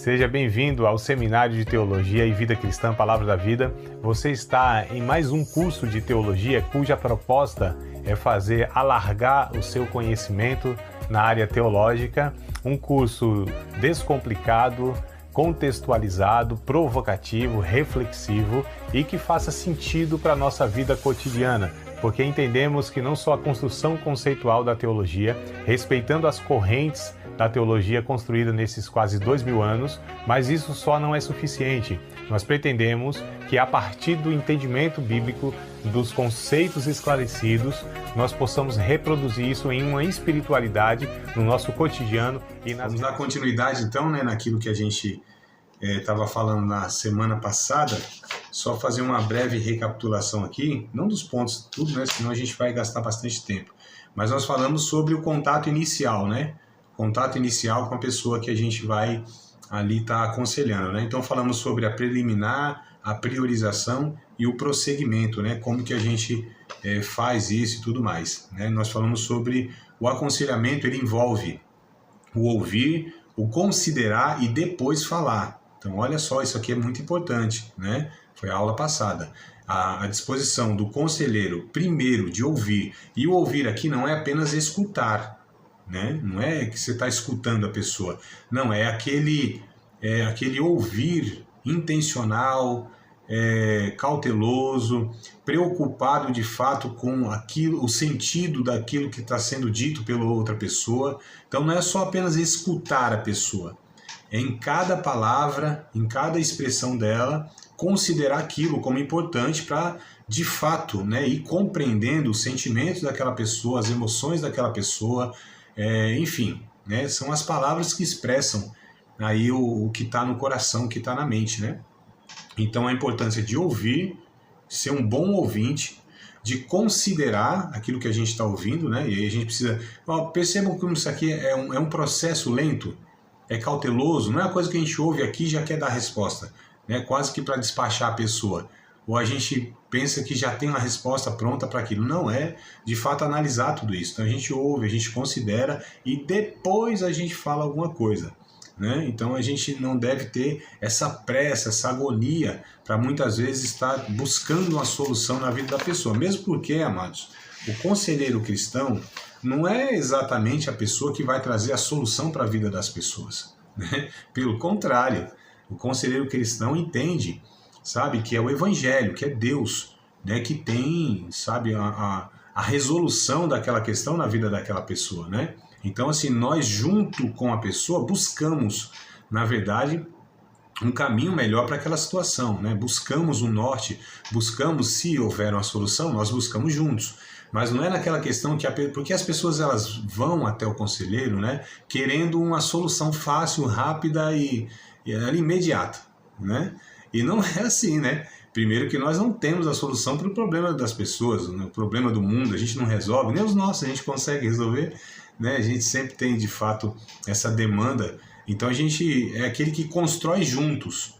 Seja bem-vindo ao Seminário de Teologia e Vida Cristã Palavra da Vida. Você está em mais um curso de teologia cuja proposta é fazer alargar o seu conhecimento na área teológica, um curso descomplicado, contextualizado, provocativo, reflexivo e que faça sentido para a nossa vida cotidiana, porque entendemos que não só a construção conceitual da teologia, respeitando as correntes da teologia construída nesses quase 2000 anos, mas isso só não é suficiente. Nós pretendemos que a partir do entendimento bíblico, dos conceitos esclarecidos, nós possamos reproduzir isso em uma espiritualidade no nosso cotidiano. Vamos dar continuidade então, naquilo que a gente estava falando na semana passada, só fazer uma breve recapitulação aqui, não dos pontos tudo, senão a gente vai gastar bastante tempo, mas nós falamos sobre o contato inicial, contato inicial com a pessoa que a gente vai ali estar aconselhando, Então falamos sobre a preliminar, a priorização e o prosseguimento, Como que a gente faz isso e tudo mais, Nós falamos sobre o aconselhamento, ele envolve o ouvir, o considerar e depois falar. Então olha só, isso aqui é muito importante, Foi a aula passada. A disposição do conselheiro, de ouvir, e o ouvir aqui não é apenas escutar, Não é que você está escutando a pessoa, não, é aquele ouvir intencional, cauteloso, preocupado de fato com aquilo, o sentido daquilo que está sendo dito pela outra pessoa. Então não é só apenas escutar a pessoa, é em cada palavra, em cada expressão dela, considerar aquilo como importante para, de fato, ir compreendendo os sentimentos daquela pessoa, as emoções daquela pessoa, enfim, são as palavras que expressam aí o que está no coração, o que está na mente, Então a importância de ouvir, ser um bom ouvinte, de considerar aquilo que a gente está ouvindo, E aí a gente precisa... percebam que isso aqui é um processo lento, é cauteloso, não é uma coisa que a gente ouve aqui e já quer dar resposta, Quase que para despachar a pessoa. Ou a gente pensa que já tem uma resposta pronta para aquilo. Não é, de fato, analisar tudo isso. Então a gente ouve, a gente considera e depois a gente fala alguma coisa. Então a gente não deve ter essa pressa, essa agonia para muitas vezes estar buscando uma solução na vida da pessoa. Mesmo porque, amados, o conselheiro cristão não é exatamente a pessoa que vai trazer a solução para a vida das pessoas. Pelo contrário, o conselheiro cristão entende, que é o Evangelho, que é Deus, que tem, a resolução daquela questão na vida daquela pessoa, Então, assim, nós junto com a pessoa buscamos, na verdade, um caminho melhor para aquela situação, Buscamos um norte, buscamos, se houver uma solução, nós buscamos juntos. Mas não é naquela questão porque as pessoas elas vão até o conselheiro, querendo uma solução fácil, rápida e imediata, E não é assim, Primeiro que nós não temos a solução para o problema das pessoas, o problema do mundo, a gente não resolve, nem os nossos a gente consegue resolver, A gente sempre tem, de fato, essa demanda. Então a gente é aquele que constrói juntos,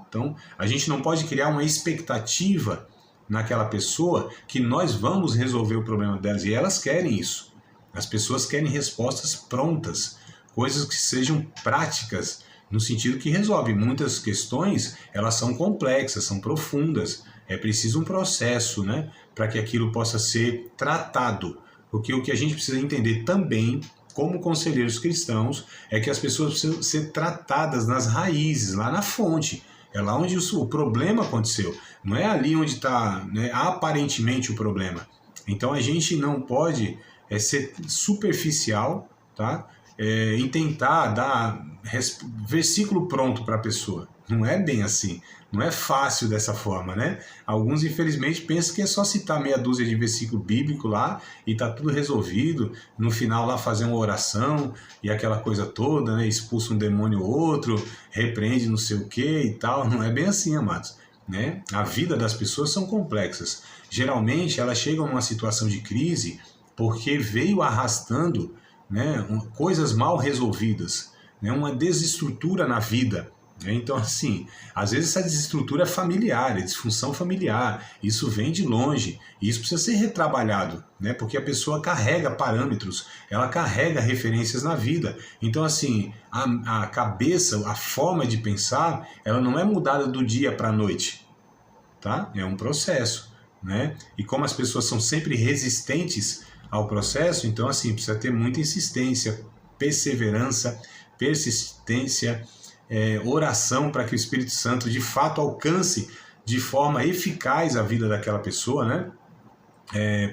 Então a gente não pode criar uma expectativa naquela pessoa que nós vamos resolver o problema delas, e elas querem isso. As pessoas querem respostas prontas, coisas que sejam práticas, no sentido que resolve. Muitas questões, elas são complexas, são profundas, é preciso um processo, para que aquilo possa ser tratado. Porque o que a gente precisa entender também, como conselheiros cristãos, é que as pessoas precisam ser tratadas nas raízes, lá na fonte. É lá onde o problema aconteceu. Não é ali onde está aparentemente o problema. Então a gente não pode ser superficial, em tentar dar versículo pronto para a pessoa. Não é bem assim. Não é fácil dessa forma, Alguns, infelizmente, pensam que é só citar meia dúzia de versículo bíblico lá e tá tudo resolvido. No final lá fazer uma oração e aquela coisa toda, Expulsa um demônio ou outro, repreende não sei o que e tal. Não é bem assim, amados, A vida das pessoas são complexas. Geralmente elas chegam numa situação de crise porque veio arrastando, coisas mal resolvidas, uma desestrutura na vida, Então, assim, às vezes essa desestrutura é familiar, é disfunção familiar, isso vem de longe, e isso precisa ser retrabalhado, né? Porque a pessoa carrega parâmetros, ela carrega referências na vida. Então, assim, a cabeça, a forma de pensar, ela não é mudada do dia para a noite, tá? É um processo, né? E como as pessoas são sempre resistentes ao processo, então, assim, precisa ter muita insistência, perseverança, persistência, oração para que o Espírito Santo de fato alcance de forma eficaz a vida daquela pessoa, né?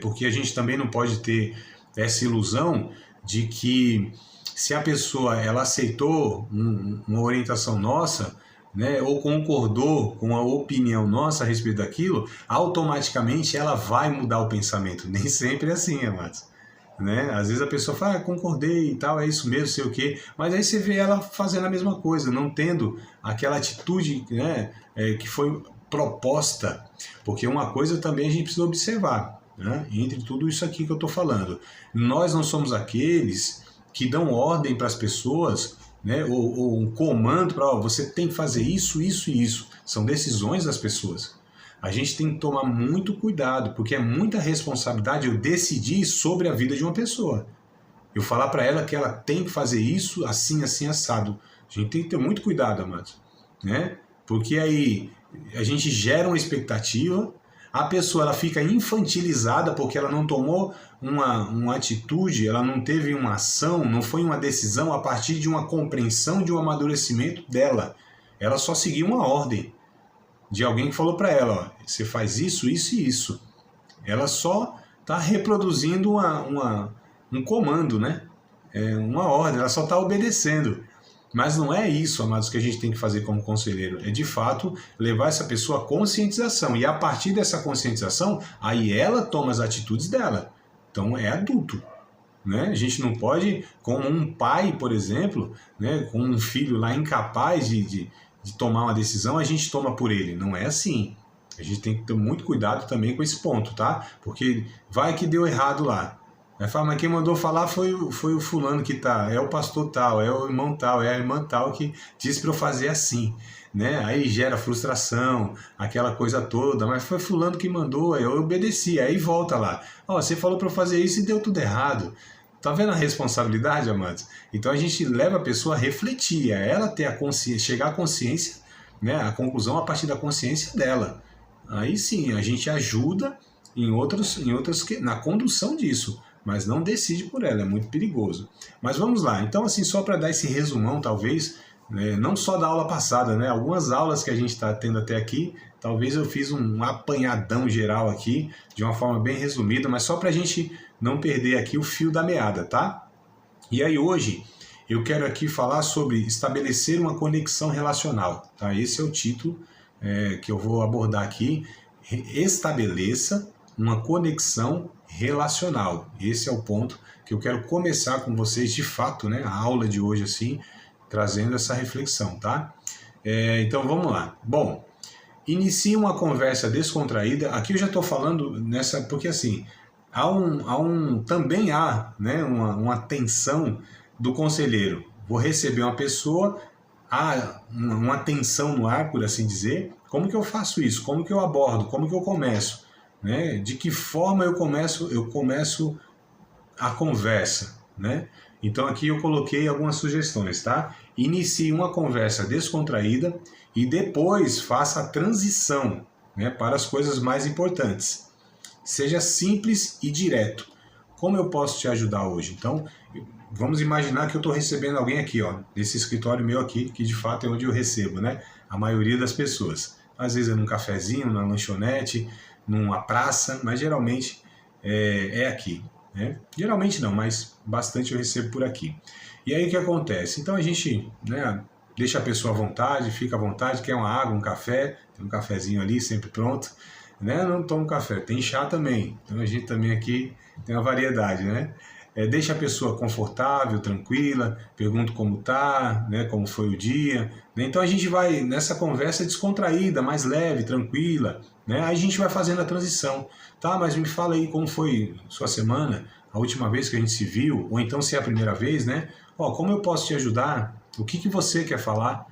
Porque a gente também não pode ter essa ilusão de que se a pessoa ela aceitou uma orientação nossa, né, ou concordou com a opinião nossa a respeito daquilo, automaticamente ela vai mudar o pensamento. Nem sempre é assim, amados. Né? Às vezes a pessoa fala, concordei e tal, é isso mesmo, sei o quê, mas aí você vê ela fazendo a mesma coisa, não tendo aquela atitude, né, que foi proposta, porque uma coisa também a gente precisa observar, né, entre tudo isso aqui que eu estou falando, nós não somos aqueles que dão ordem para as pessoas, né, ou um comando para, você tem que fazer isso, isso e isso, são decisões das pessoas. A gente tem que tomar muito cuidado, porque é muita responsabilidade eu decidir sobre a vida de uma pessoa. Eu falar para ela que ela tem que fazer isso assim, assim, assado. A gente tem que ter muito cuidado, amados, né? Porque aí a gente gera uma expectativa, a pessoa ela fica infantilizada porque ela não tomou uma atitude, ela não teve uma ação, não foi uma decisão a partir de uma compreensão, de um amadurecimento dela. Ela só seguiu uma ordem de alguém que falou para ela, ó, você faz isso, isso e isso. Ela só está reproduzindo um comando, né? Uma ordem, ela só está obedecendo. Mas não é isso, amados, que a gente tem que fazer como conselheiro. É, de fato, levar essa pessoa à conscientização. E a partir dessa conscientização, aí ela toma as atitudes dela. Então, é adulto. Né? A gente não pode, como um pai, por exemplo, né, com um filho lá incapaz de tomar uma decisão, a gente toma por ele. Não é assim. A gente tem que ter muito cuidado também com esse ponto, tá? Porque vai que deu errado lá. Vai falar, mas quem mandou falar foi o fulano que tá, é o pastor tal, é o irmão tal, é a irmã tal que disse para eu fazer assim, né? Aí gera frustração, aquela coisa toda, mas foi fulano que mandou, eu obedeci, aí volta lá. Ó, você falou para eu fazer isso e deu tudo errado. Tá vendo a responsabilidade, amados? Então a gente leva a pessoa a refletir, a ela ter a consciência, chegar à consciência, né, a conclusão a partir da consciência dela. Aí sim, a gente ajuda em outras na condução disso, mas não decide por ela, é muito perigoso. Mas vamos lá, então assim, só para dar esse resumão, talvez, né, não só da aula passada, né, algumas aulas que a gente está tendo até aqui, talvez eu fiz um apanhadão geral aqui, de uma forma bem resumida, mas só para a gente não perder aqui o fio da meada, tá? E aí hoje eu quero aqui falar sobre estabelecer uma conexão relacional, tá? Esse é o título que eu vou abordar aqui. Estabeleça uma conexão relacional. Esse é o ponto que eu quero começar com vocês de fato, né? A aula de hoje assim, trazendo essa reflexão, tá? Então vamos lá. Bom, inicie uma conversa descontraída. Aqui eu já estou falando nessa, porque assim, também há, né, uma tensão do conselheiro. Vou receber uma pessoa, há uma tensão no ar, por assim dizer. Como que eu faço isso? Como que eu abordo? Como que eu começo? Né? De que forma eu começo a conversa? Né? Então aqui eu coloquei algumas sugestões, tá? Inicie uma conversa descontraída e depois faça a transição, né, para as coisas mais importantes. Seja simples e direto. Como eu posso te ajudar hoje? Então, vamos imaginar que eu estou recebendo alguém aqui, ó, nesse escritório meu aqui, que de fato é onde eu recebo, né? A maioria das pessoas. Às vezes é num cafezinho, numa lanchonete, numa praça, mas geralmente é aqui. Né? Geralmente não, mas bastante eu recebo por aqui. E aí o que acontece? Então a gente, né, deixa a pessoa à vontade, fica à vontade, quer uma água, um café, tem um cafezinho ali sempre pronto. Né? Não tomo café, tem chá também. Então a gente também aqui tem uma variedade, né? Deixa a pessoa confortável, tranquila, pergunta como tá, né, como foi o dia. Né? Então a gente vai nessa conversa descontraída, mais leve, tranquila. Né? Aí a gente vai fazendo a transição. Tá, mas me fala aí como foi sua semana, a última vez que a gente se viu, ou então se é a primeira vez, né? Ó, como eu posso te ajudar? O que você quer falar?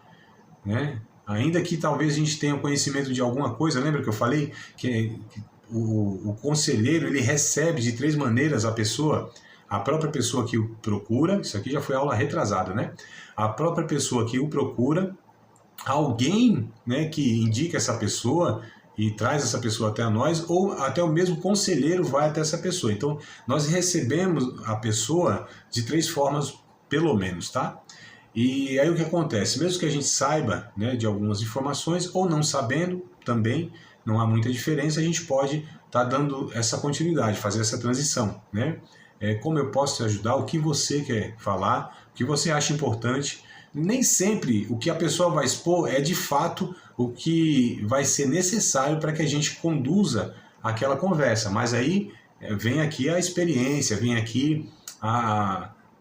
né? Ainda que talvez a gente tenha conhecimento de alguma coisa, lembra que eu falei que o conselheiro ele recebe de 3 maneiras a própria pessoa que o procura, isso aqui já foi aula retrasada, né? A própria pessoa que o procura, alguém, né, que indica essa pessoa e traz essa pessoa até a nós, ou até o mesmo conselheiro vai até essa pessoa. Então, nós recebemos a pessoa de 3 formas, pelo menos, tá? E aí o que acontece? Mesmo que a gente saiba, né, de algumas informações, ou não sabendo também, não há muita diferença, a gente pode estar dando essa continuidade, fazer essa transição, né? Como eu posso te ajudar, o que você quer falar, o que você acha importante. Nem sempre o que a pessoa vai expor é de fato o que vai ser necessário para que a gente conduza aquela conversa, mas aí vem aqui a experiência, vem aqui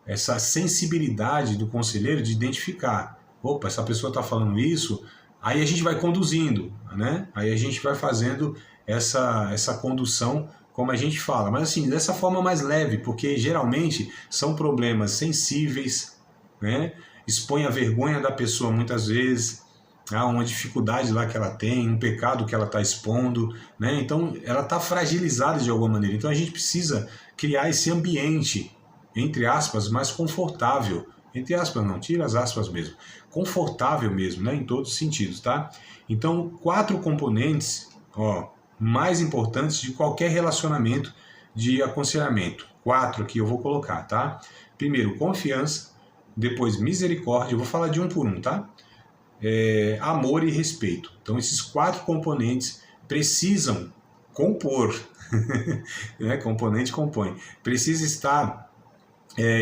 essa sensibilidade do conselheiro de identificar, opa, essa pessoa está falando isso, aí a gente vai conduzindo, né? Aí a gente vai fazendo essa condução como a gente fala, mas assim, dessa forma mais leve, porque geralmente são problemas sensíveis, né? Expõe a vergonha da pessoa muitas vezes, uma dificuldade lá que ela tem, um pecado que ela está expondo, né? Então ela está fragilizada de alguma maneira, então a gente precisa criar esse ambiente, entre aspas, mais confortável, entre aspas não, tira as aspas mesmo, confortável mesmo, né? Em todos os sentidos, tá? Então 4 componentes, mais importantes de qualquer relacionamento de aconselhamento. 4 aqui eu vou colocar, tá? Primeiro, confiança, depois misericórdia, eu vou falar de um por um, tá? Amor e respeito. Então esses 4 componentes precisam compor, né? Componente compõe, precisa estar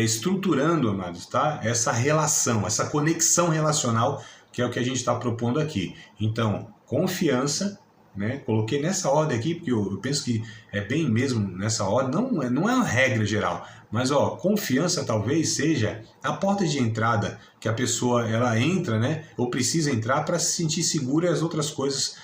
estruturando, amados, tá? Essa relação, essa conexão relacional, que é o que a gente está propondo aqui. Então, confiança, né? Coloquei nessa ordem aqui, porque eu penso que é bem mesmo nessa ordem, não é uma regra geral, mas confiança talvez seja a porta de entrada que a pessoa ela entra, né? Ou precisa entrar para se sentir segura e as outras coisas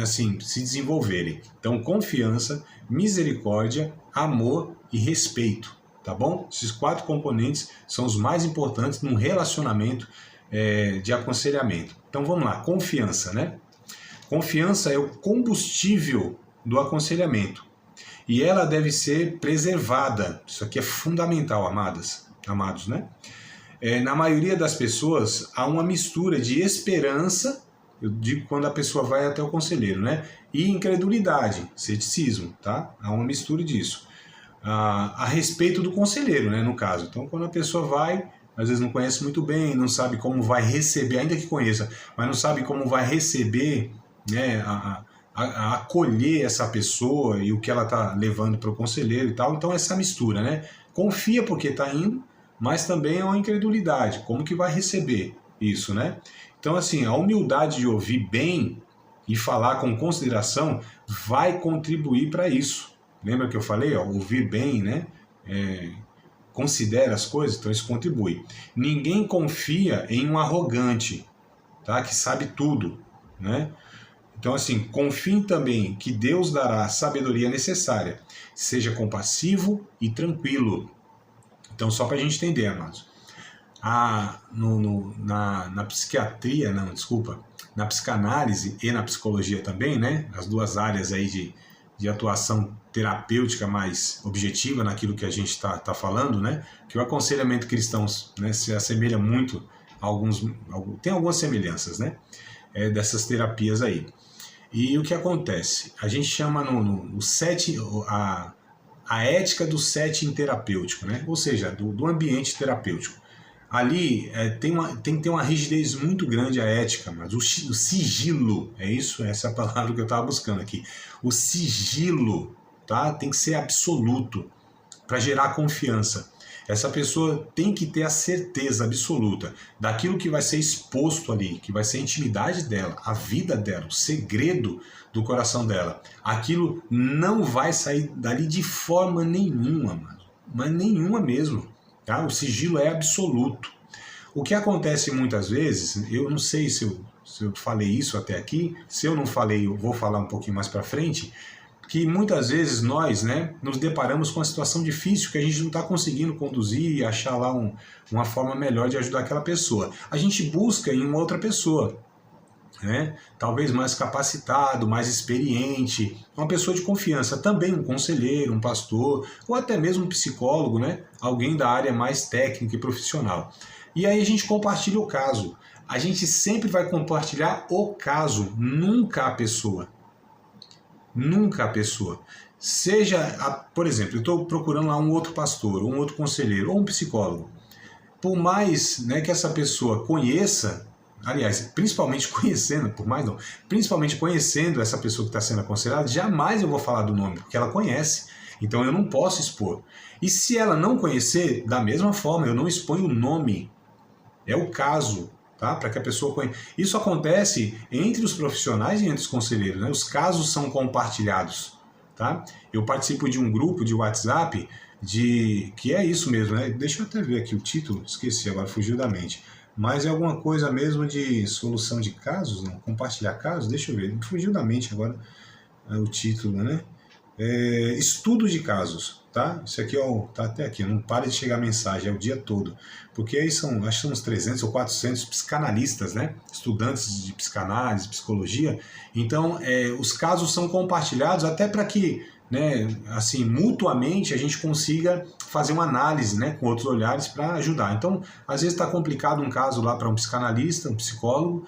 assim, se desenvolverem. Então, confiança, misericórdia, amor e respeito, tá bom? Esses 4 componentes são os mais importantes num relacionamento de aconselhamento. Então vamos lá, confiança, né? Confiança é o combustível do aconselhamento e ela deve ser preservada. Isso aqui é fundamental, amados, né? Na maioria das pessoas há uma mistura de esperança, eu digo quando a pessoa vai até o conselheiro, né? E incredulidade, ceticismo, tá? Há uma mistura disso. A respeito do conselheiro, né, no caso. Então, quando a pessoa vai, às vezes não conhece muito bem, não sabe como vai receber, ainda que conheça, mas não sabe como vai receber, né, a acolher essa pessoa e o que ela está levando para o conselheiro e tal. Então essa mistura, né? Confia porque está indo, mas também é uma incredulidade, como que vai receber isso, né? Então assim, a humildade de ouvir bem e falar com consideração vai contribuir para isso. Lembra que eu falei, ouvir bem, né? Considera as coisas, então isso contribui. Ninguém confia em um arrogante, tá? Que sabe tudo, né? Então, assim, confie também que Deus dará a sabedoria necessária. Seja compassivo e tranquilo. Então, só para a gente entender, amados. Na psiquiatria, não, desculpa, na psicanálise e na psicologia também, né? As 2 áreas aí de atuação terapêutica mais objetiva naquilo que a gente está falando, né? Que o aconselhamento cristão, né, se assemelha muito a tem algumas semelhanças, né? Dessas terapias aí. E o que acontece? A gente chama no setting, a ética do setting terapêutico, né? Ou seja, do ambiente terapêutico. Ali tem que ter uma rigidez muito grande a ética, mas o sigilo, essa é a palavra que eu estava buscando aqui. O sigilo, tá? Tem que ser absoluto para gerar confiança. Essa pessoa tem que ter a certeza absoluta daquilo que vai ser exposto ali, que vai ser a intimidade dela, a vida dela, o segredo do coração dela. Aquilo não vai sair dali de forma nenhuma, mano. Mas nenhuma mesmo. Tá? O sigilo é absoluto. O que acontece muitas vezes, eu não sei se eu falei isso até aqui, se eu não falei, eu vou falar um pouquinho mais para frente, que muitas vezes nós, né, nos deparamos com uma situação difícil que a gente não está conseguindo conduzir e achar lá uma forma melhor de ajudar aquela pessoa. A gente busca em uma outra pessoa, né, talvez mais capacitado, mais experiente, uma pessoa de confiança, também um conselheiro, um pastor, ou até mesmo um psicólogo, né, alguém da área mais técnica e profissional. E aí a gente compartilha o caso. A gente sempre vai compartilhar o caso, nunca a pessoa. Nunca a pessoa. Seja, por exemplo, eu estou procurando lá um outro pastor, um outro conselheiro, ou um psicólogo. Por mais, né, que essa pessoa conheça, aliás, principalmente conhecendo, por mais não, principalmente conhecendo essa pessoa que está sendo aconselhada, jamais eu vou falar do nome, porque ela conhece. Então eu não posso expor. E se ela não conhecer, da mesma forma, eu não exponho o nome. É o caso. Tá? Para que a pessoa conheça. Isso acontece entre os profissionais e entre os conselheiros, né? Os casos são compartilhados. Tá? Eu participo de um grupo de WhatsApp que é isso mesmo, né? Deixa eu até ver aqui o título, esqueci, agora fugiu da mente. Mas é alguma coisa mesmo de solução de casos, não? Compartilhar casos, deixa eu ver, fugiu da mente agora o título, né? Estudo de casos, tá? Isso aqui, ó, tá até aqui, não para de chegar mensagem, é o dia todo. Porque aí acho que são uns 300 ou 400 psicanalistas, né? Estudantes de psicanálise, psicologia. Então, os casos são compartilhados até para que, né, assim, mutuamente a gente consiga fazer uma análise, né, com outros olhares para ajudar. Então, às vezes está complicado um caso lá para um psicanalista, um psicólogo,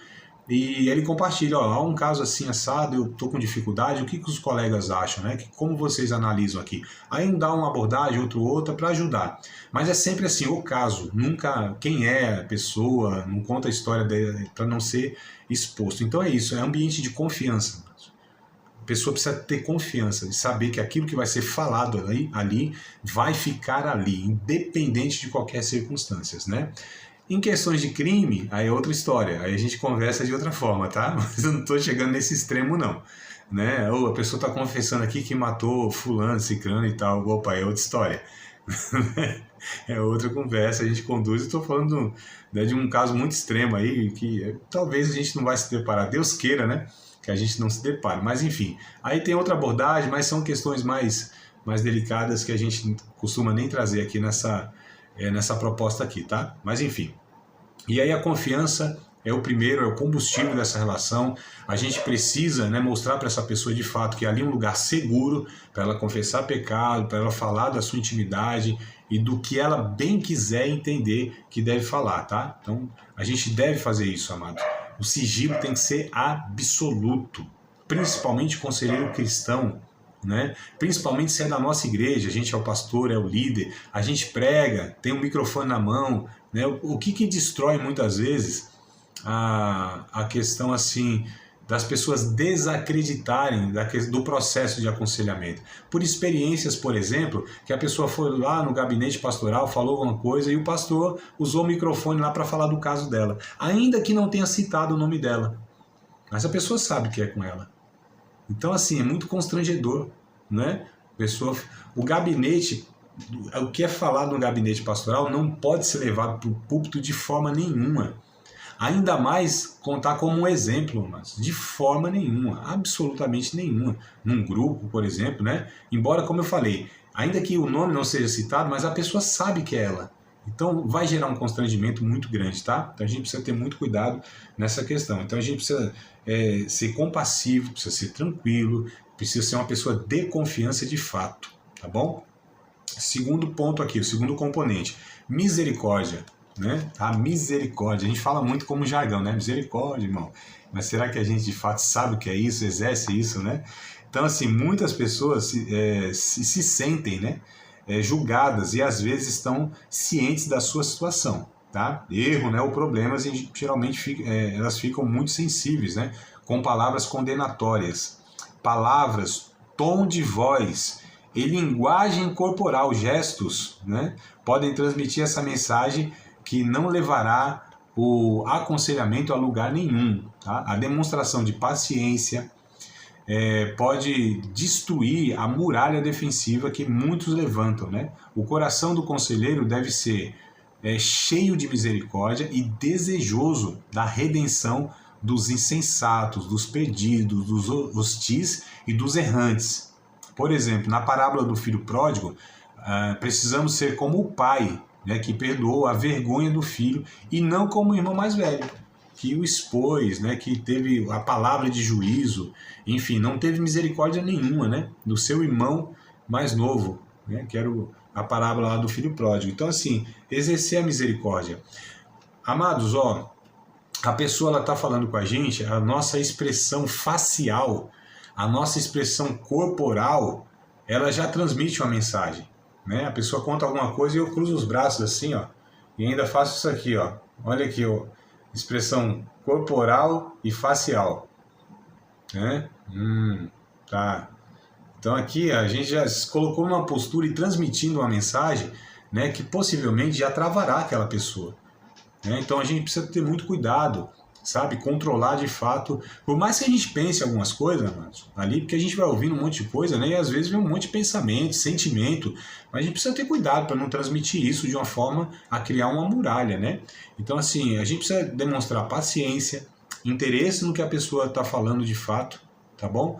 e ele compartilha, ó, há um caso assim assado, eu estou com dificuldade, o que os colegas acham, né? Como vocês analisam aqui? Aí um dá uma abordagem, outro outra, para ajudar. Mas é sempre assim, o caso, nunca quem é a pessoa, não conta a história dele para não ser exposto. Então é isso, é ambiente de confiança. A pessoa precisa ter confiança, de saber que aquilo que vai ser falado ali vai ficar ali, independente de qualquer circunstância, né? Em questões de crime, aí é outra história, aí a gente conversa de outra forma, tá? Mas eu não estou chegando nesse extremo, não. Né? Ou a pessoa está confessando aqui que matou fulano, ciclano e tal, opa, é outra história. É outra conversa, a gente conduz. Eu estou falando de um caso muito extremo aí, que talvez a gente não vai se deparar, Deus queira, né? Que a gente não se depare, mas enfim. Aí tem outra abordagem, mas são questões mais delicadas que a gente costuma nem trazer aqui nessa proposta aqui, tá? Mas enfim. E aí a confiança é o primeiro, é o combustível dessa relação. A gente precisa, né, mostrar para essa pessoa de fato que ali é um lugar seguro para ela confessar pecado, para ela falar da sua intimidade e do que ela bem quiser entender que deve falar, tá? Então a gente deve fazer isso, amados. O sigilo tem que ser absoluto, principalmente conselheiro cristão, né? Principalmente se é da nossa igreja, a gente é o pastor, é o líder, a gente prega, tem um microfone na mão, né? O que destrói muitas vezes a questão assim das pessoas desacreditarem do processo de aconselhamento. Por experiências, por exemplo, que a pessoa foi lá no gabinete pastoral, falou alguma coisa e o pastor usou o microfone lá para falar do caso dela, ainda que não tenha citado o nome dela, mas a pessoa sabe que é com ela. Então, assim, é muito constrangedor, né? O gabinete, o que é falado no gabinete pastoral não pode ser levado para o púlpito de forma nenhuma. Ainda mais contar como um exemplo, mas de forma nenhuma, absolutamente nenhuma. Num grupo, por exemplo, né? Embora, como eu falei, ainda que o nome não seja citado, mas a pessoa sabe que é ela. Então vai gerar um constrangimento muito grande, tá? Então a gente precisa ter muito cuidado nessa questão. Então a gente precisa ser compassivo, precisa ser tranquilo, precisa ser uma pessoa de confiança de fato, tá bom? Segundo ponto aqui, o segundo componente, misericórdia. Né? A misericórdia, a gente fala muito como jargão, né? Misericórdia, irmão. Mas será que a gente de fato sabe o que é isso, exerce isso, né? Então, assim, muitas pessoas se sentem, né, julgadas e às vezes estão cientes da sua situação, tá? Erro, né, ou problemas, e geralmente elas ficam muito sensíveis, né? Com palavras condenatórias, palavras, tom de voz e linguagem corporal, gestos, né? Podem transmitir essa mensagem que não levará o aconselhamento a lugar nenhum. Tá? A demonstração de paciência pode destruir a muralha defensiva que muitos levantam. Né? O coração do conselheiro deve ser cheio de misericórdia e desejoso da redenção dos insensatos, dos perdidos, dos hostis e dos errantes. Por exemplo, na parábola do filho pródigo, precisamos ser como o pai, né, que perdoou a vergonha do filho, e não como o irmão mais velho, que o expôs, né, que teve a palavra de juízo, enfim, não teve misericórdia nenhuma, né, do seu irmão mais novo, né, que era a parábola lá do filho pródigo. Então, assim, exercer a misericórdia. Amados, ó, a pessoa ela está falando com a gente, a nossa expressão facial, a nossa expressão corporal, ela já transmite uma mensagem, né? A pessoa conta alguma coisa e eu cruzo os braços assim, ó, e ainda faço isso aqui, ó. Olha aqui, ó, expressão corporal e facial, né? Tá. Então aqui a gente já se colocou numa postura e transmitindo uma mensagem, né, que possivelmente já travará aquela pessoa, né? Então a gente precisa ter muito cuidado, sabe? Controlar de fato, por mais que a gente pense algumas coisas, amados, ali, porque a gente vai ouvindo um monte de coisa, né? E às vezes vem um monte de pensamento, sentimento, mas a gente precisa ter cuidado para não transmitir isso de uma forma a criar uma muralha, né? Então assim, a gente precisa demonstrar paciência, interesse no que a pessoa está falando de fato, tá bom?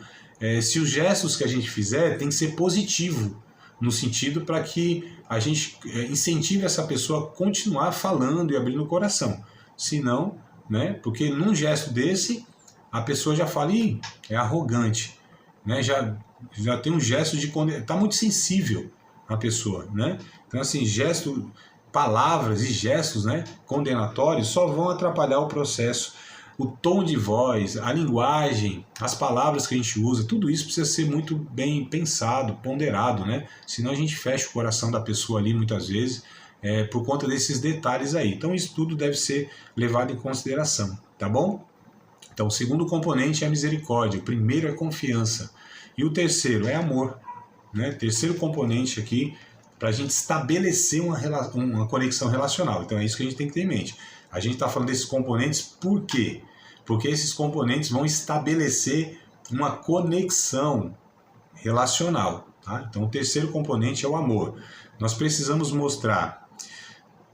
Se os gestos que a gente fizer tem que ser positivo, no sentido para que a gente incentive essa pessoa a continuar falando e abrindo o coração. Se não, né, porque num gesto desse, a pessoa já fala, ih, é arrogante, né, já tem um gesto de está muito sensível a pessoa, né? Então assim, palavras e gestos, né, condenatórios só vão atrapalhar o processo. O tom de voz, a linguagem, as palavras que a gente usa, tudo isso precisa ser muito bem pensado, ponderado, né? Senão a gente fecha o coração da pessoa ali muitas vezes por conta desses detalhes aí. Então isso tudo deve ser levado em consideração, tá bom? Então o segundo componente é a misericórdia, o primeiro é confiança e o terceiro é amor, né? Terceiro componente aqui para a gente estabelecer uma conexão relacional. Então é isso que a gente tem que ter em mente. A gente está falando desses componentes por quê? Porque esses componentes vão estabelecer uma conexão relacional, tá? Então o terceiro componente é o amor. Nós precisamos mostrar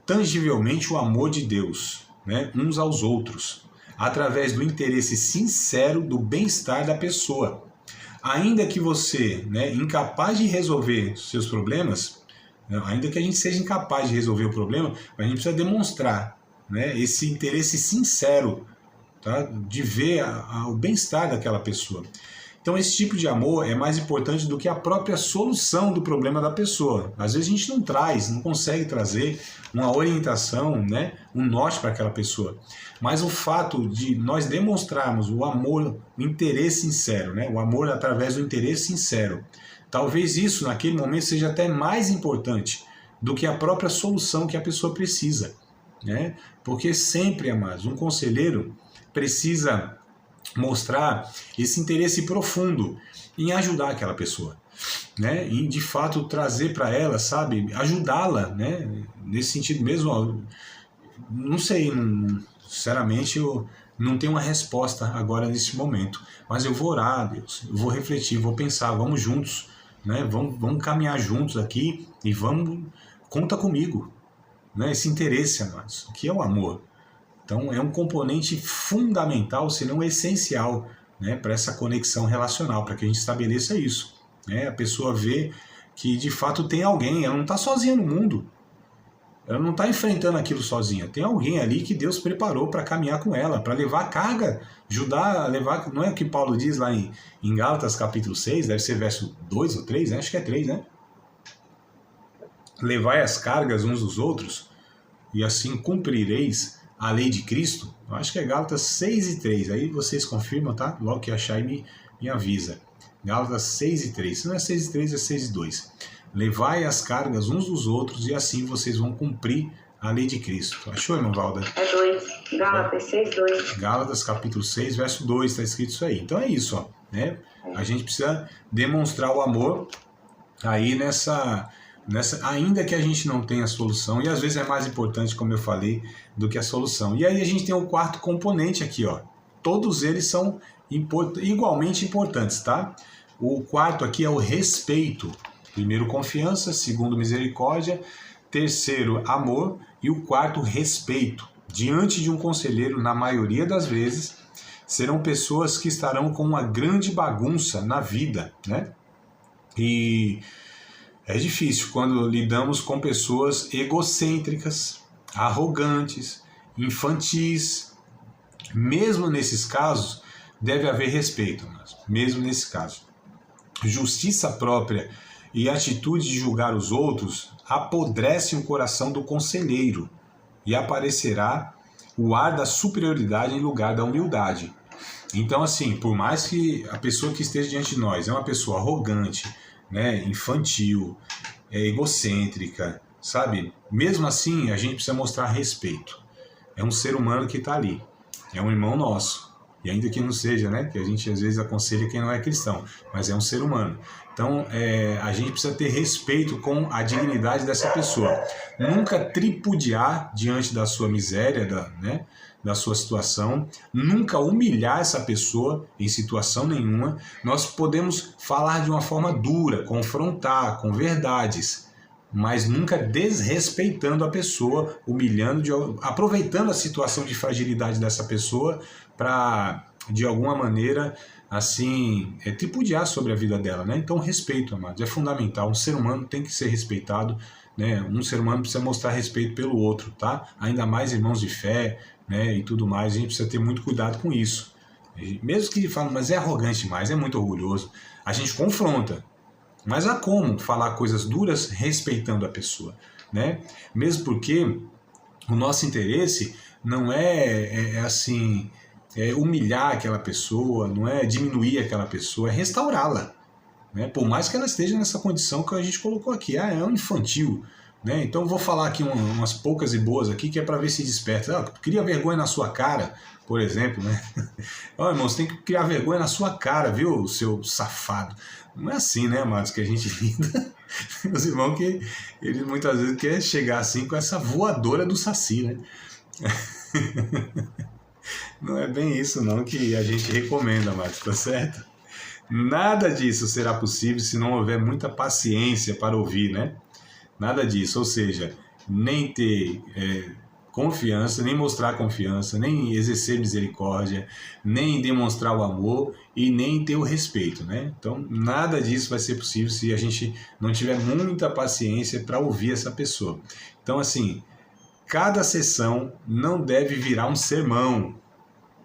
tangivelmente o amor de Deus, né, uns aos outros, através do interesse sincero do bem-estar da pessoa. Ainda que você, né, incapaz de resolver seus problemas, ainda que a gente seja incapaz de resolver o problema, a gente precisa demonstrar, né, esse interesse sincero, tá, de ver o bem-estar daquela pessoa. Então esse tipo de amor é mais importante do que a própria solução do problema da pessoa. Às vezes a gente não consegue trazer uma orientação, né, um norte para aquela pessoa. Mas o fato de nós demonstrarmos o amor, o interesse sincero, né, o amor através do interesse sincero, talvez isso naquele momento seja até mais importante do que a própria solução que a pessoa precisa, né? Porque sempre, amados, um conselheiro precisa mostrar esse interesse profundo em ajudar aquela pessoa, né? E de fato trazer para ela, sabe, ajudá-la, né? Nesse sentido mesmo, ó, não sei, sinceramente eu não tenho uma resposta agora nesse momento, mas eu vou orar, Deus, eu vou refletir, vou pensar, vamos juntos, né? Vamos caminhar juntos aqui e conta comigo, né? Esse interesse, amados, que é o amor. Então é um componente fundamental, se não essencial, né, para essa conexão relacional, para que a gente estabeleça isso, né? A pessoa vê que de fato tem alguém, ela não está sozinha no mundo, ela não está enfrentando aquilo sozinha, tem alguém ali que Deus preparou para caminhar com ela, para levar a carga, ajudar a levar, não é o que Paulo diz lá em Gálatas capítulo 6, deve ser verso 2 ou 3, né? Acho que é 3, né? Levai as cargas uns dos outros e assim cumprireis a lei de Cristo. Eu acho que é Gálatas 6 e 3. Aí vocês confirmam, tá? Logo que achar e me avisa. Gálatas 6 e 3. Se não é 6 e 3, é 6 e 2. Levai as cargas uns dos outros e assim vocês vão cumprir a lei de Cristo. Achou, irmã Valda? É 2. Gálatas 6, 2. Gálatas capítulo 6, verso 2. Está escrito isso aí. Então é isso, ó, né? A gente precisa demonstrar o amor aí nessa, ainda que a gente não tenha a solução, e às vezes é mais importante, como eu falei, do que a solução. E aí a gente tem o quarto componente aqui, ó. Todos eles são igualmente importantes, tá? O quarto aqui é o respeito. Primeiro, confiança. Segundo, misericórdia. Terceiro, amor. E o quarto, respeito. Diante de um conselheiro, na maioria das vezes, serão pessoas que estarão com uma grande bagunça na vida, né? E é difícil quando lidamos com pessoas egocêntricas, arrogantes, infantis. Mesmo nesses casos, deve haver respeito, mesmo nesse caso. Justiça própria e atitude de julgar os outros apodrecem o coração do conselheiro e aparecerá o ar da superioridade em lugar da humildade. Então, assim, por mais que a pessoa que esteja diante de nós é uma pessoa arrogante, né, infantil, egocêntrica, sabe? Mesmo assim, a gente precisa mostrar respeito. É um ser humano que está ali, é um irmão nosso. E ainda que não seja, né? Que a gente às vezes aconselha quem não é cristão, mas é um ser humano. Então, a gente precisa ter respeito com a dignidade dessa pessoa. Nunca tripudiar diante da sua miséria, da sua situação. Nunca humilhar essa pessoa em situação nenhuma. Nós podemos falar de uma forma dura, confrontar com verdades, mas nunca desrespeitando a pessoa, humilhando, aproveitando a situação de fragilidade dessa pessoa para, de alguma maneira, assim, tripudiar sobre a vida dela, né? Então, respeito, amados, é fundamental. Um ser humano tem que ser respeitado, né? Um ser humano precisa mostrar respeito pelo outro, tá? Ainda mais irmãos de fé, né? E tudo mais, a gente precisa ter muito cuidado com isso. Mesmo que falem, mas é arrogante demais, é muito orgulhoso, a gente confronta. Mas há como falar coisas duras respeitando a pessoa, né? Mesmo porque o nosso interesse não assim, humilhar aquela pessoa, não é diminuir aquela pessoa, é restaurá-la, né? Por mais que ela esteja nessa condição que a gente colocou aqui, é um infantil, né? Então eu vou falar aqui umas poucas e boas aqui que é para ver se desperta. Cria vergonha na sua cara, por exemplo, né? Ó, irmão, você tem que criar vergonha na sua cara, viu, seu safado? Não é assim, né, amados, que a gente lida. Os irmãos que eles muitas vezes querem chegar assim com essa voadora do saci, né? Não é bem isso não que a gente recomenda, amados, tá certo? Nada disso será possível se não houver muita paciência para ouvir, né? Nada disso, ou seja, nem ter confiança, nem mostrar confiança, nem exercer misericórdia, nem demonstrar o amor e nem ter o respeito, né? Então, nada disso vai ser possível se a gente não tiver muita paciência para ouvir essa pessoa. Então, assim, cada sessão não deve virar um sermão,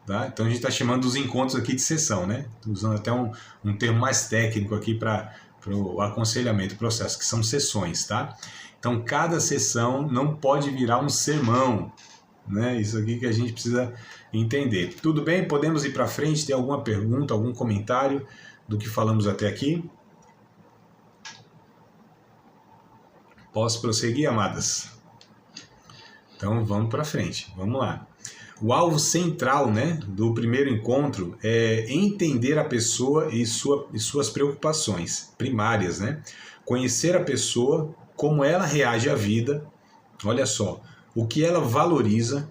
tá? Então, a gente está chamando os encontros aqui de sessão, né? Tô usando até um termo mais técnico aqui para o aconselhamento, o processo, que são sessões, tá? Então, cada sessão não pode virar um sermão, né? Isso aqui que a gente precisa entender. Tudo bem? Podemos ir para frente? Tem alguma pergunta, algum comentário do que falamos até aqui? Posso prosseguir, amadas? Então, vamos para frente. Vamos lá. O alvo central, né, do primeiro encontro é entender a pessoa e suas preocupações primárias, né? Conhecer a pessoa, como ela reage à vida, olha só, o que ela valoriza,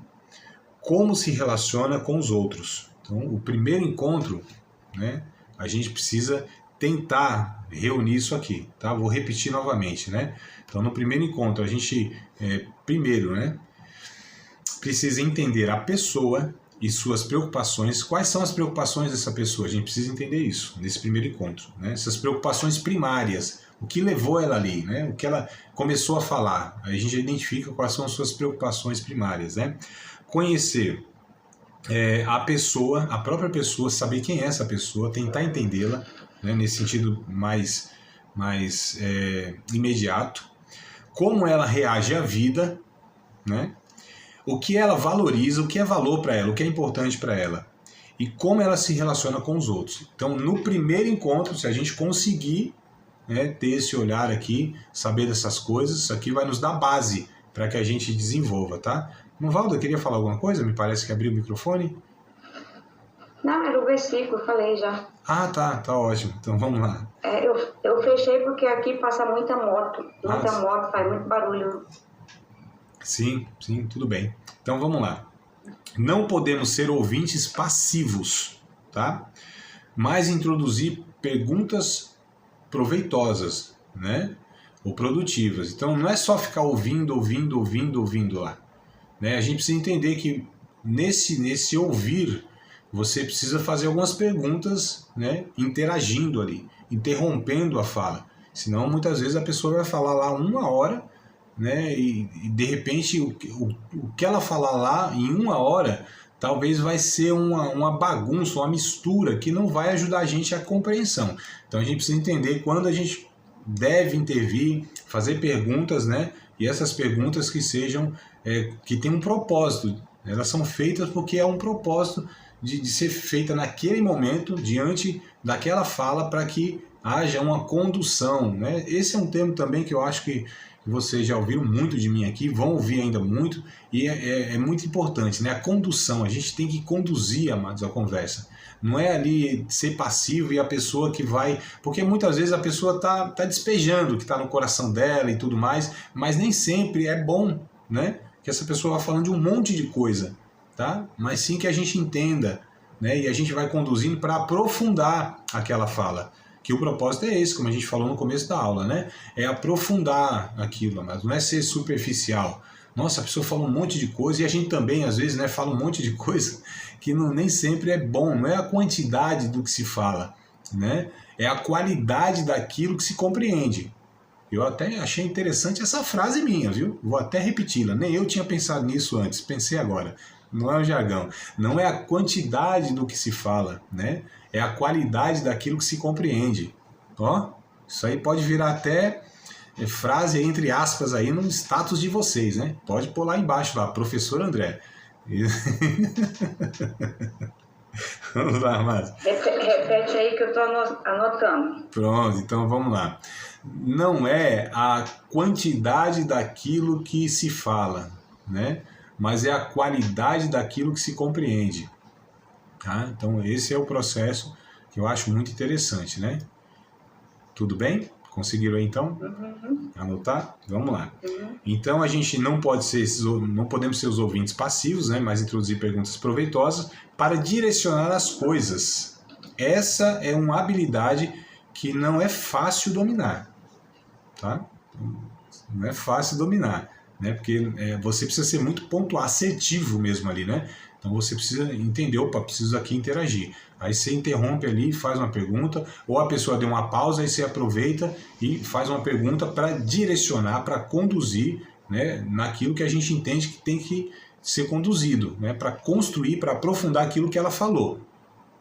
como se relaciona com os outros. Então, o primeiro encontro, né, a gente precisa tentar reunir isso aqui, tá? Vou repetir novamente, né? Então, no primeiro encontro, a gente, primeiro, né, precisa entender a pessoa e suas preocupações. Quais são as preocupações dessa pessoa? A gente precisa entender isso nesse primeiro encontro, né? Essas preocupações primárias, o que levou ela ali, né? O que ela começou a falar. A gente identifica quais são as suas preocupações primárias, né? Conhecer a pessoa, a própria pessoa, saber quem é essa pessoa, tentar entendê-la, né? Nesse sentido mais imediato. Como ela reage à vida, né? O que ela valoriza, o que é valor para ela, o que é importante para ela. E como ela se relaciona com os outros. Então, no primeiro encontro, se a gente conseguir, né, ter esse olhar aqui, saber dessas coisas, isso aqui vai nos dar base para que a gente desenvolva, tá? Valda, queria falar alguma coisa? Me parece que abriu o microfone. Não, era o versículo, eu falei já. Ah, tá ótimo. Então vamos lá. Eu fechei porque aqui passa muita moto. Muita moto, faz muito barulho. Sim, tudo bem. Então vamos lá. Não podemos ser ouvintes passivos, tá? Mas introduzir perguntas proveitosas, né? Ou produtivas. Então não é só ficar ouvindo lá, né? A gente precisa entender que nesse ouvir você precisa fazer algumas perguntas, né? Interagindo ali, interrompendo a fala. Senão, muitas vezes, a pessoa vai falar lá 1 hora, né? E de repente, o que ela falar lá em 1 hora, talvez vai ser uma bagunça, uma mistura, que não vai ajudar a gente a compreensão. Então, a gente precisa entender quando a gente deve intervir, fazer perguntas, né? E essas perguntas que sejam, que tem um propósito. Elas são feitas porque é um propósito de ser feita naquele momento, diante daquela fala, para que haja uma condução, né? Esse é um termo também que eu acho que vocês já ouviram muito de mim aqui, vão ouvir ainda muito, e é muito importante, né? A condução, a gente tem que conduzir, amados, a conversa. Não é ali ser passivo e a pessoa que vai... Porque muitas vezes a pessoa tá despejando o que está no coração dela e tudo mais, mas nem sempre é bom, né? Que essa pessoa vá falando de um monte de coisa, tá? Mas sim que a gente entenda, né? E a gente vai conduzindo para aprofundar aquela fala. Que o propósito é esse, como a gente falou no começo da aula, né? É aprofundar aquilo, mas não é ser superficial. Nossa, a pessoa fala um monte de coisa, e a gente também, às vezes, né, fala um monte de coisa que nem sempre é bom. Não é a quantidade do que se fala, né? É a qualidade daquilo que se compreende. Eu até achei interessante essa frase minha, viu? Vou até repeti-la. Nem eu tinha pensado nisso antes, pensei agora. Não é o jargão. Não é a quantidade do que se fala, né? É a qualidade daquilo que se compreende. Ó, isso aí pode virar até frase entre aspas aí no status de vocês, né? Pode pôr lá embaixo, lá, professor André. Vamos lá, Márcio. Repete aí que eu estou anotando. Pronto, então vamos lá. Não é a quantidade daquilo que se fala, né? Mas é a qualidade daquilo que se compreende. Tá? Então esse é o processo que eu acho muito interessante, né? Tudo bem? Conseguiram aí então? Anotar? Vamos lá. Então a gente não podemos ser os ouvintes passivos, né? Mas introduzir perguntas proveitosas para direcionar as coisas. Essa é uma habilidade que não é fácil dominar, tá? Não é fácil dominar, né? Porque você precisa ser muito pontual, assertivo mesmo ali, né? Então você precisa entender, opa, preciso aqui interagir. Aí você interrompe ali e faz uma pergunta, ou a pessoa deu uma pausa, aí você aproveita e faz uma pergunta para direcionar, para conduzir, né, naquilo que a gente entende que tem que ser conduzido, né, para construir, para aprofundar aquilo que ela falou.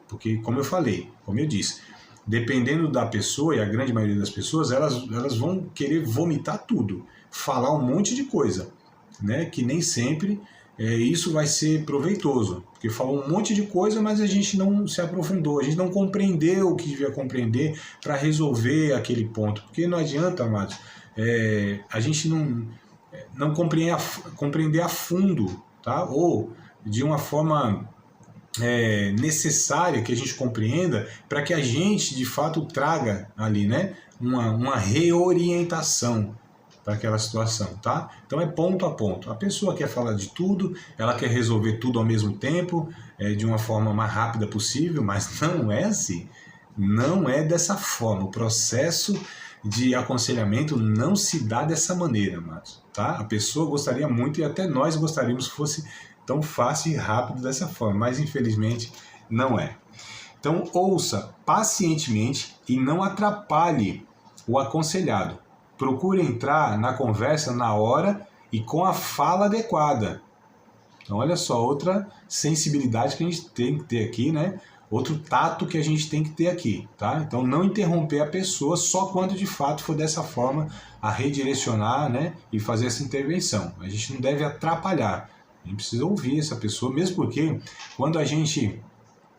Porque, como eu falei, como eu disse, dependendo da pessoa, e a grande maioria das pessoas, elas vão querer vomitar tudo, falar um monte de coisa, né, que nem sempre... isso vai ser proveitoso, porque falou um monte de coisa, mas a gente não se aprofundou, a gente não compreendeu o que devia compreender para resolver aquele ponto, porque não adianta, amados, a gente não compreender a fundo, tá? Ou de uma forma necessária que a gente compreenda para que a gente de fato traga ali, né, uma reorientação para aquela situação, tá? Então é ponto a ponto. A pessoa quer falar de tudo, ela quer resolver tudo ao mesmo tempo, de uma forma mais rápida possível, mas não é assim. Não é dessa forma. O processo de aconselhamento não se dá dessa maneira, amados, tá? A pessoa gostaria muito, e até nós gostaríamos que fosse tão fácil e rápido dessa forma, mas infelizmente não é. Então ouça pacientemente e não atrapalhe o aconselhado. Procure entrar na conversa na hora e com a fala adequada. Então, olha só, outra sensibilidade que a gente tem que ter aqui, né? Outro tato que a gente tem que ter aqui, tá? Então, não interromper a pessoa só quando de fato for dessa forma a redirecionar, né? E fazer essa intervenção. A gente não deve atrapalhar. A gente precisa ouvir essa pessoa, mesmo porque quando a gente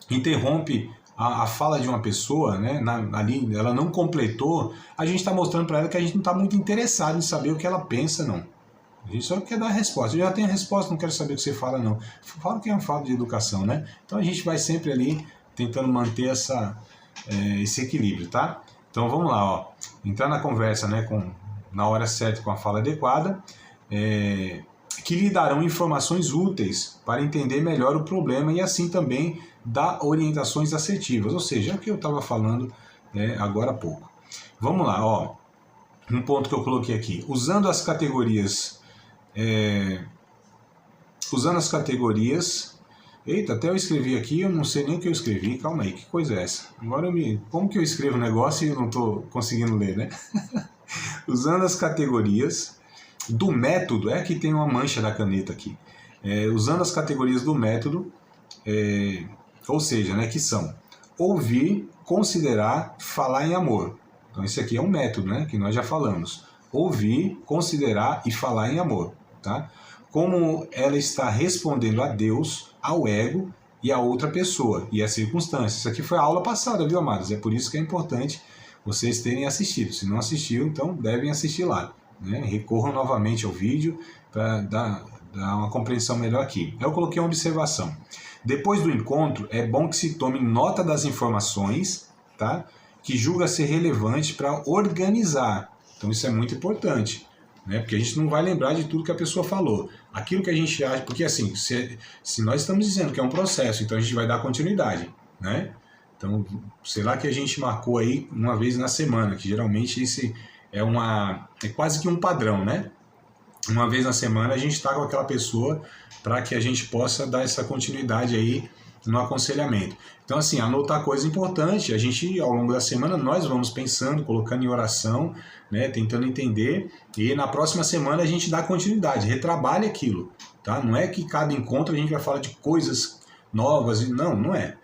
interrompe a fala de uma pessoa, né, ali ela não completou, a gente está mostrando para ela que a gente não está muito interessado em saber o que ela pensa, não. A gente só quer dar a resposta. Eu já tenho a resposta, não quero saber o que você fala, não. Fala que é uma falta de educação, né? Então a gente vai sempre ali tentando manter esse equilíbrio, tá? Então vamos lá, ó. Entrar na conversa, né, na hora certa, com a fala adequada, que lhe darão informações úteis para entender melhor o problema e assim também dar orientações assertivas, ou seja, é o que eu estava falando agora há pouco. Vamos lá, ó. Um ponto que eu coloquei aqui. Usando as categorias Eita, até eu escrevi aqui, eu não sei nem o que eu escrevi. Calma aí, que coisa é essa? Agora como que eu escrevo um negócio e eu não estou conseguindo ler, né? Usando as categorias do método, aqui tem uma mancha da caneta aqui. Usando as categorias do método, ou seja, né, que são ouvir, considerar, falar em amor. Então esse aqui é um método, né, que nós já falamos. Ouvir, considerar e falar em amor, tá? Como ela está respondendo a Deus, ao ego e a outra pessoa e as circunstâncias. Isso aqui foi a aula passada, viu, amados? É por isso que é importante vocês terem assistido. Se não assistiu, então devem assistir lá, né? Recorram novamente ao vídeo para dar uma compreensão melhor aqui. Eu coloquei uma observação. Depois do encontro, é bom que se tome nota das informações, tá? Que julga ser relevante para organizar. Então isso é muito importante, né? Porque a gente não vai lembrar de tudo que a pessoa falou. Aquilo que a gente acha, porque assim, se nós estamos dizendo que é um processo, então a gente vai dar continuidade, né? Então, sei lá que a gente marcou aí uma vez na semana, que geralmente esse é quase que um padrão, né? Uma vez na semana a gente está com aquela pessoa para que a gente possa dar essa continuidade aí no aconselhamento. Então, assim, anotar coisa importante, a gente, ao longo da semana, nós vamos pensando, colocando em oração, né, tentando entender, e na próxima semana a gente dá continuidade, retrabalha aquilo, tá? Não é que cada encontro a gente vai falar de coisas novas, não é.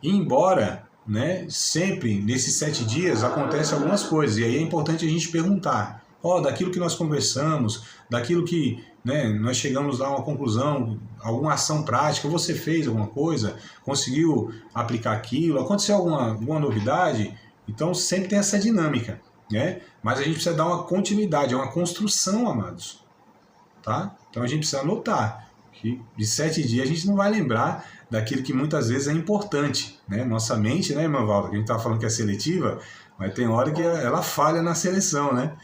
E embora, né, sempre nesses 7 dias acontecem algumas coisas, e aí é importante a gente perguntar, daquilo que nós conversamos, daquilo que, né, nós chegamos a uma conclusão, alguma ação prática, você fez alguma coisa, conseguiu aplicar aquilo, aconteceu alguma novidade, então sempre tem essa dinâmica, né? Mas a gente precisa dar uma continuidade, é uma construção, amados, tá? Então a gente precisa anotar que de 7 dias a gente não vai lembrar daquilo que muitas vezes é importante, né? Nossa mente, né, irmã Valda, que a gente está falando que é seletiva, mas tem hora que ela falha na seleção, né?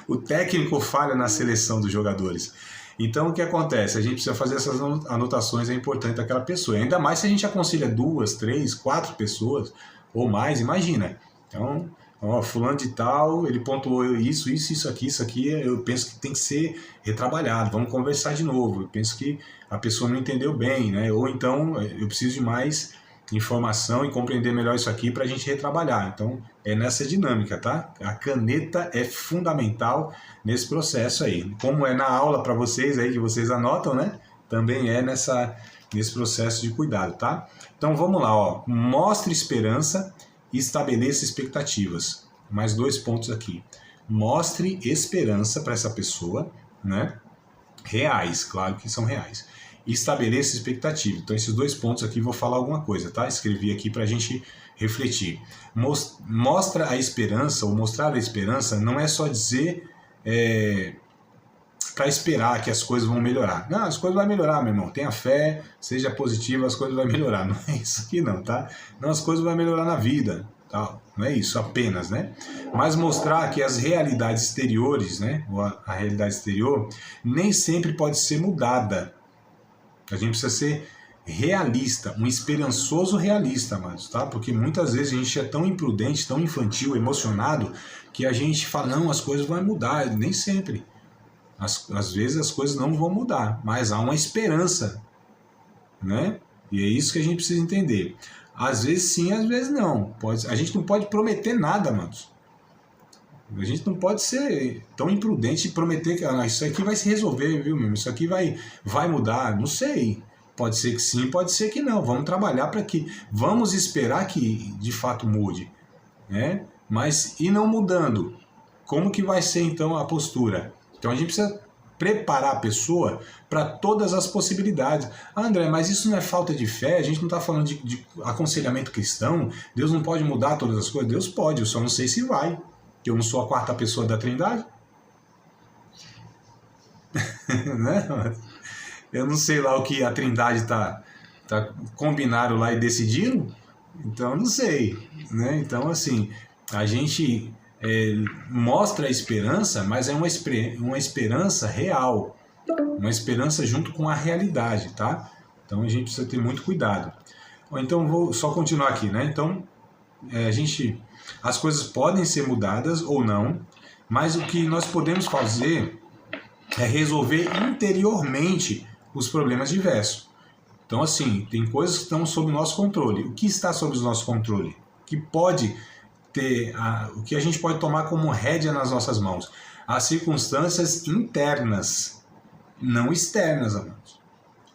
O técnico falha na seleção dos jogadores. Então o que acontece? A gente precisa fazer essas anotações, é importante daquela pessoa. Ainda mais se a gente aconselha 2, 3, 4 pessoas ou mais, imagina. Então, fulano de tal, ele pontuou isso aqui, eu penso que tem que ser retrabalhado, vamos conversar de novo. Eu penso que a pessoa não entendeu bem, né? Ou então eu preciso de mais informação e compreender melhor isso aqui para a gente retrabalhar. Então é nessa dinâmica, tá? A caneta é fundamental nesse processo aí. Como é na aula para vocês aí que vocês anotam, né? Também é nesse processo de cuidado, tá? Então vamos lá, mostre esperança e estabeleça expectativas. Mais 2 pontos aqui. Mostre esperança para essa pessoa, né? Reais, claro que são reais. E estabeleça expectativa. Então esses 2 pontos aqui vou falar alguma coisa, tá? Escrevi aqui para a gente refletir. Mostra a esperança, ou mostrar a esperança, não é só dizer para esperar que as coisas vão melhorar. Não, as coisas vão melhorar, meu irmão. Tenha fé, seja positivo, as coisas vão melhorar. Não é isso aqui não, tá? Não, as coisas vão melhorar na vida, tá? Não é isso apenas, né? Mas mostrar que as realidades exteriores, né? Ou a realidade exterior, nem sempre pode ser mudada. A gente precisa ser realista, um esperançoso realista, amados, tá? Porque muitas vezes a gente é tão imprudente, tão infantil, emocionado, que a gente fala, não, as coisas vão mudar. Nem sempre. Às vezes as coisas não vão mudar, mas há uma esperança, né? E é isso que a gente precisa entender. Às vezes sim, às vezes não. A gente não pode prometer nada, amados. A gente não pode ser tão imprudente e prometer que isso aqui vai se resolver, viu, meu? Isso aqui vai mudar. Não sei. Pode ser que sim, pode ser que não. Vamos trabalhar para que... Vamos esperar que de fato mude, né? Mas e não mudando? Como que vai ser então a postura? Então a gente precisa preparar a pessoa para todas as possibilidades. André, mas isso não é falta de fé? A gente não está falando de aconselhamento cristão? Deus não pode mudar todas as coisas? Deus pode, eu só não sei se vai. Que eu não sou a 4ª pessoa da Trindade. Né? Eu não sei lá o que a Trindade tá combinaram lá e decidiram. Então eu não sei, né? Então assim, a gente mostra a esperança, mas é uma esperança real, uma esperança junto com a realidade, tá? Então a gente precisa ter muito cuidado. Então vou só continuar aqui, né? Então as coisas podem ser mudadas ou não, mas o que nós podemos fazer é resolver interiormente os problemas diversos. Então, assim, tem coisas que estão sob o nosso controle. O que está sob o nosso controle? Que pode ter, o que a gente pode tomar como rédea nas nossas mãos? As circunstâncias internas, não externas, amados.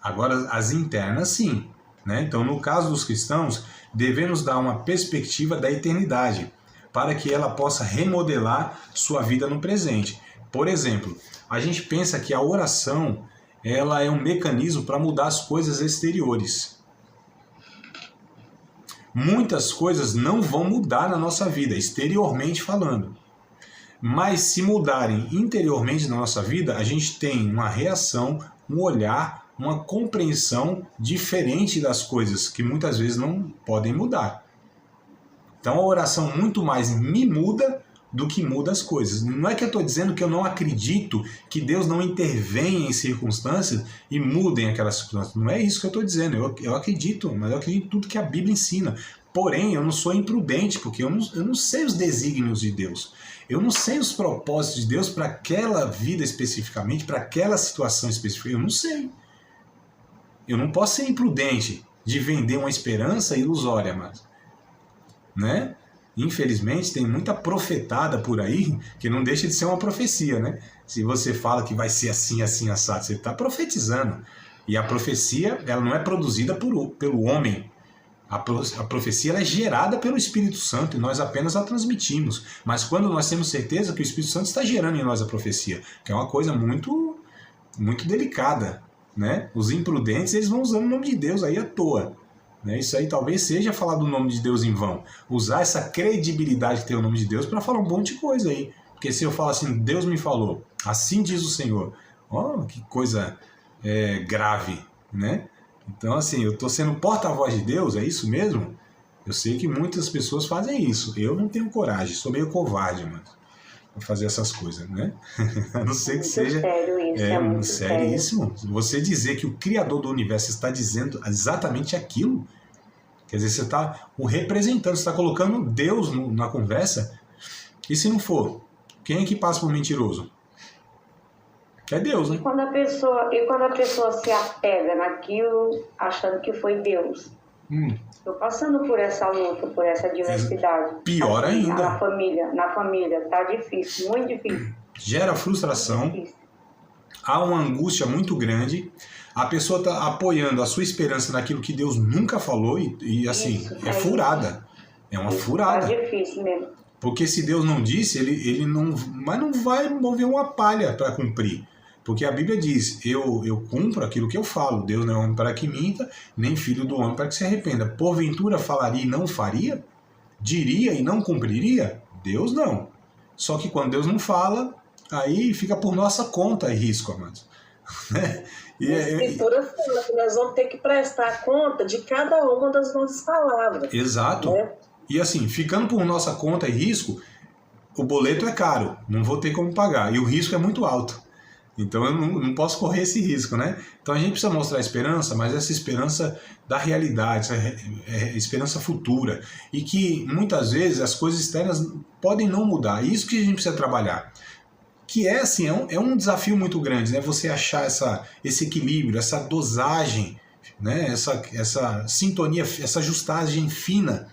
Agora, as internas, sim. Né? Então, no caso dos cristãos, devemos dar uma perspectiva da eternidade, para que ela possa remodelar sua vida no presente. Por exemplo, a gente pensa que a oração ela é um mecanismo para mudar as coisas exteriores. Muitas coisas não vão mudar na nossa vida, exteriormente falando. Mas se mudarem interiormente na nossa vida, a gente tem uma reação, um olhar, uma compreensão diferente das coisas, que muitas vezes não podem mudar. Então a oração muito mais me muda do que muda as coisas. Não é que eu estou dizendo que eu não acredito que Deus não intervenha em circunstâncias e mudem aquelas circunstâncias. Não é isso que eu estou dizendo. Eu acredito, mas eu acredito em tudo que a Bíblia ensina. Porém, eu não sou imprudente, porque eu não sei os desígnios de Deus. Eu não sei os propósitos de Deus para aquela vida especificamente, para aquela situação específica. Eu não sei. Eu não posso ser imprudente de vender uma esperança ilusória, mas, né? Infelizmente, tem muita profetada por aí que não deixa de ser uma profecia, né? Se você fala que vai ser assim, assim, assado, você está profetizando. E a profecia, ela não é produzida pelo homem. A profecia ela é gerada pelo Espírito Santo e nós apenas a transmitimos. Mas quando nós temos certeza que o Espírito Santo está gerando em nós a profecia, que é uma coisa muito, muito delicada, né? Os imprudentes, eles vão usando o nome de Deus aí à toa. Isso aí talvez seja falar do nome de Deus em vão. Usar essa credibilidade que tem o nome de Deus para falar um monte de coisa aí. Porque se eu falo assim, Deus me falou, assim diz o Senhor. Oh, que coisa grave, né? Então assim, eu estou sendo porta-voz de Deus, é isso mesmo? Eu sei que muitas pessoas fazem isso. Eu não tenho coragem, sou meio covarde, mano, para fazer essas coisas, né? A não ser que seja... Sério isso, é muito seríssimo. Você dizer que o Criador do Universo está dizendo exatamente aquilo, quer dizer, você está o representando, você está colocando Deus na conversa, e se não for, quem é que passa por mentiroso? É Deus, né? E quando a pessoa se apega naquilo, achando que foi Deus? Estou passando por essa luta, por essa adversidade. Pior ainda. Na família, tá difícil, muito difícil. Gera frustração, há uma angústia muito grande, a pessoa está apoiando a sua esperança naquilo que Deus nunca falou e assim, é furada. É uma furada. Tá difícil mesmo. Porque se Deus não disse, ele não vai mover uma palha para cumprir. Porque a Bíblia diz, eu cumpro aquilo que eu falo. Deus não é homem para que minta, nem filho do homem para que se arrependa. Porventura falaria e não faria? Diria e não cumpriria? Deus não. Só que quando Deus não fala, aí fica por nossa conta e risco, amados. A Escritura fala que nós vamos ter que prestar conta de cada uma das nossas palavras. Exato. Né? E assim, ficando por nossa conta e risco, o boleto é caro, não vou ter como pagar. E o risco é muito alto. Então eu não posso correr esse risco, né? Então a gente precisa mostrar esperança, mas essa esperança da realidade, essa esperança futura. E que muitas vezes as coisas externas podem não mudar. E isso que a gente precisa trabalhar. Que é assim, é um desafio muito grande, né? Você achar esse equilíbrio, essa dosagem, né? Essa sintonia, essa ajustagem fina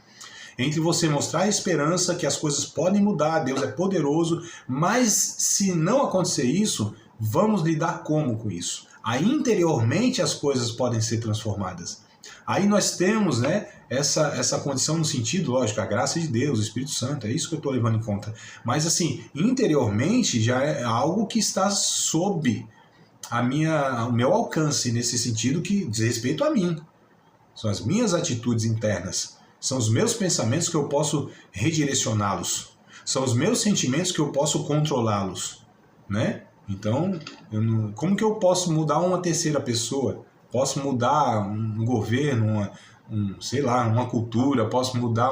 entre você mostrar a esperança que as coisas podem mudar, Deus é poderoso, mas se não acontecer isso, vamos lidar como com isso? Aí interiormente as coisas podem ser transformadas. Aí nós temos, né, essa condição no sentido, lógico, a graça de Deus, o Espírito Santo, é isso que eu estou levando em conta. Mas assim, interiormente já é algo que está sob o meu alcance, nesse sentido que diz respeito a mim. São as minhas atitudes internas, são os meus pensamentos que eu posso redirecioná-los, são os meus sentimentos que eu posso controlá-los, né? Então, como que eu posso mudar uma terceira pessoa? Posso mudar um governo, uma cultura, posso mudar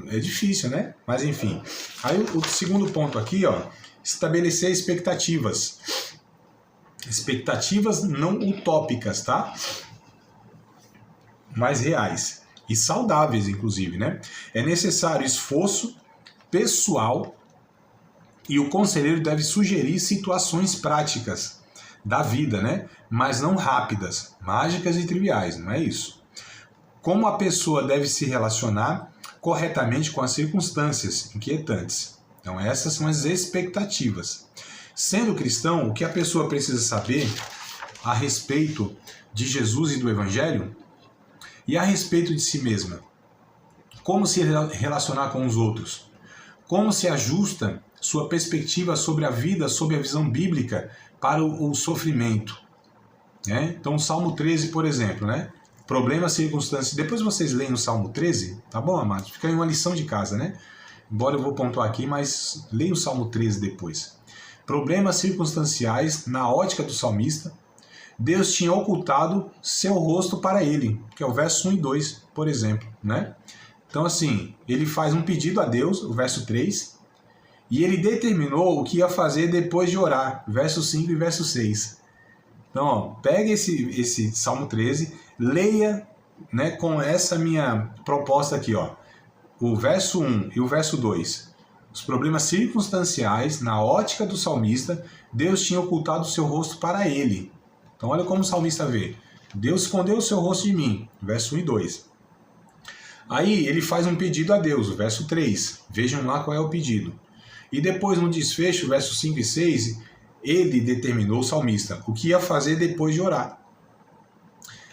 é difícil, né? Mas enfim. Aí o segundo ponto aqui, ó, estabelecer expectativas. Expectativas não utópicas, tá? Mas reais. E saudáveis, inclusive, né? É necessário esforço pessoal e o conselheiro deve sugerir situações práticas. da vida, né? Mas não rápidas, mágicas e triviais, não é isso. Como a pessoa deve se relacionar corretamente com as circunstâncias inquietantes. Então essas são as expectativas. Sendo cristão, o que a pessoa precisa saber a respeito de Jesus e do Evangelho e a respeito de si mesma. Como se relacionar com os outros. Como se ajusta sua perspectiva sobre a vida, sobre a visão bíblica para o sofrimento. Né? Então, o Salmo 13, por exemplo, né? Problemas, circunstâncias. Depois vocês leem o Salmo 13, tá bom, amados? Fica aí uma lição de casa, né? Embora eu vou pontuar aqui, mas leia o Salmo 13 depois. Problemas circunstanciais na ótica do salmista. Deus tinha ocultado seu rosto para ele, que é o verso 1 e 2, por exemplo, né? Então, assim, ele faz um pedido a Deus, o verso 3, e ele determinou o que ia fazer depois de orar, verso 5 e verso 6. Então, ó, pega esse Salmo 13, leia, né, com essa minha proposta aqui, ó, o verso 1 e o verso 2. Os problemas circunstanciais, na ótica do salmista, Deus tinha ocultado o seu rosto para ele. Então, olha como o salmista vê. Deus escondeu o seu rosto de mim, verso 1 e 2. Aí ele faz um pedido a Deus, o verso 3. Vejam lá qual é o pedido. E depois, no desfecho, verso 5 e 6, ele determinou, o salmista, o que ia fazer depois de orar.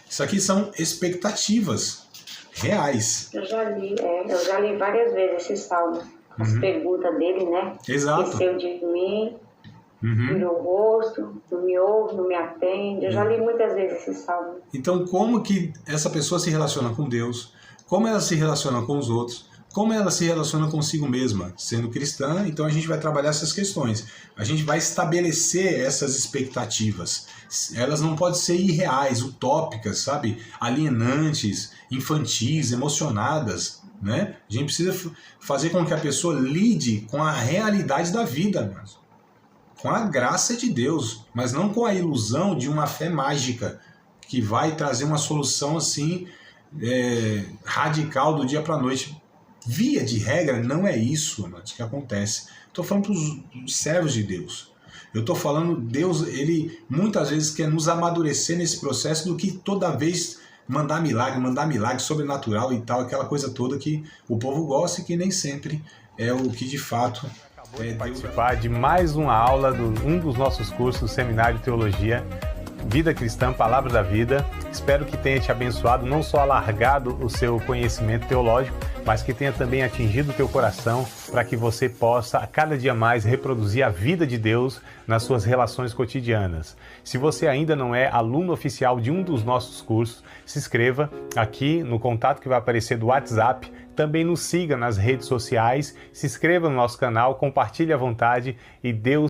Isso aqui são expectativas reais. Eu já li várias vezes esse salmo. As perguntas dele, né? Exato. Esqueceu de mim, virou o rosto, não me ouve, não me atende. Eu já li muitas vezes esse salmo. Então, como que essa pessoa se relaciona com Deus? Como ela se relaciona com os outros? Como ela se relaciona consigo mesma? Sendo cristã, então a gente vai trabalhar essas questões. A gente vai estabelecer essas expectativas. Elas não podem ser irreais, utópicas, sabe? Alienantes, infantis, emocionadas, né? A gente precisa fazer com que a pessoa lide com a realidade da vida, com a graça de Deus, mas não com a ilusão de uma fé mágica que vai trazer uma solução assim radical do dia para a noite. Via de regra, não é isso, amados, que acontece. Estou falando para os servos de Deus. Eu estou falando, Deus, ele muitas vezes quer nos amadurecer nesse processo do que toda vez mandar milagre sobrenatural e tal, aquela coisa toda que o povo gosta e que nem sempre é o que de fato é participar de mais uma aula de um dos nossos cursos, Seminário de Teologia, Vida Cristã, Palavra da Vida. Espero que tenha te abençoado, não só alargado o seu conhecimento teológico, mas que tenha também atingido o teu coração para que você possa, a cada dia mais, reproduzir a vida de Deus nas suas relações cotidianas. Se você ainda não é aluno oficial de um dos nossos cursos, se inscreva aqui no contato que vai aparecer do WhatsApp. Também nos siga nas redes sociais, se inscreva no nosso canal, compartilhe à vontade e Deus